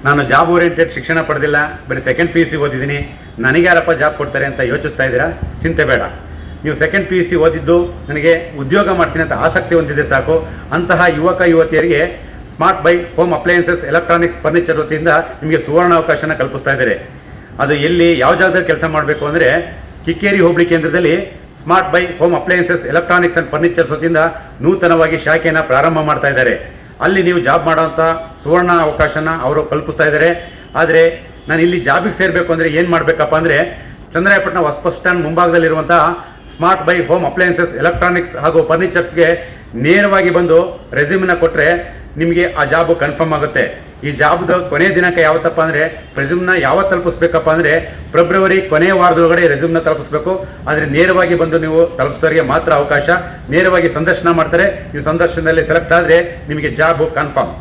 ನಾನು job oriented ಶಿಕ್ಷಣ ಪಡೆದಿಲ್ಲ, ಬರೀ ಸೆಕೆಂಡ್ PUC ಓದಿದ್ದೀನಿ, ನನಗೆ ಯಾರಪ್ಪ ಜಾಬ್ ಕೊಡ್ತಾರೆ ಅಂತ ಯೋಚಿಸ್ತಾ ಇದ್ದೀರಾ? ಚಿಂತೆ ಬೇಡ. ನೀವು ಸೆಕೆಂಡ್ PUC ಓದಿದ್ದು ನನಗೆ ಉದ್ಯೋಗ ಮಾಡ್ತೀನಿ ಅಂತ ಆಸಕ್ತಿ ಹೊಂದಿದ್ರೆ ಸಾಕು. ಅಂತಹ ಯುವಕ ಯುವತಿಯರಿಗೆ smart buy home appliances electronics furniture ವತಿಯಿಂದ ನಿಮಗೆ ಸುವರ್ಣ ಅವಕಾಶನ ಕಲ್ಪಿಸ್ತಾ ಇದ್ದಾರೆ. ಅದು ಎಲ್ಲಿ, ಯಾವ ಜಾಗದಲ್ಲಿ ಕೆಲಸ ಮಾಡಬೇಕು ಅಂದರೆ, ಕಿಕ್ಕೇರಿ ಹೋಬಳಿ ಕೇಂದ್ರದಲ್ಲಿ smart buy home appliances electronics and furnitures ವತಿಯಿಂದ ನೂತನವಾಗಿ ಶಾಖೆಯನ್ನು ಪ್ರಾರಂಭ ಮಾಡ್ತಾ ಇದ್ದಾರೆ. ಅಲ್ಲಿ ನೀವು ಜಾಬ್ ಮಾಡೋಂಥ ಸುವರ್ಣ ಅವಕಾಶನ ಅವರು ಕಲ್ಪಿಸ್ತಾ ಇದ್ದಾರೆ. ಆದರೆ ನಾನು ಇಲ್ಲಿ ಜಾಬಿಗೆ ಸೇರಬೇಕು ಅಂದರೆ ಏನು ಮಾಡಬೇಕಪ್ಪ ಅಂದರೆ, ಚಂದ್ರಾಯಪಟ್ಟಣ ಹೊಸ ಬಸ್ ಸ್ಟ್ಯಾಂಡ್ ಮುಂಭಾಗದಲ್ಲಿರುವಂಥ smart buy home appliances electronics ಹಾಗೂ ಫರ್ನಿಚರ್ಸ್ಗೆ ನೇರವಾಗಿ ಬಂದು ರೆಸ್ಯೂಮ್ನ ಕೊಟ್ಟರೆ ನಿಮಗೆ ಆ ಜಾಬು ಕನ್ಫರ್ಮ್ ಆಗುತ್ತೆ. ಈ ಜಾಬ್ದು ಕೊನೆಯ ದಿನಾಂಕ ಯಾವತ್ತಪ್ಪ ಅಂದರೆ, ರೆಸ್ಯೂಮ್ನ ಯಾವತ್ತು ತಲುಪಿಸ್ಬೇಕಪ್ಪ ಅಂದರೆ ಫೆಬ್ರವರಿ ಕೊನೆಯ ವಾರದೊಳಗಡೆ ರೆಸ್ಯೂಮ್ನ ತಲುಪಿಸ್ಬೇಕು. ಆದರೆ ನೇರವಾಗಿ ಬಂದು ನೀವು ತಲುಪಿಸಿದವರಿಗೆ ಮಾತ್ರ ಅವಕಾಶ. ನೇರವಾಗಿ ಸಂದರ್ಶನ ಮಾಡ್ತಾರೆ. ನೀವು ಸಂದರ್ಶನದಲ್ಲಿ ಸೆಲೆಕ್ಟ್ ಆದರೆ ನಿಮಗೆ ಜಾಬು ಕನ್ಫರ್ಮ್.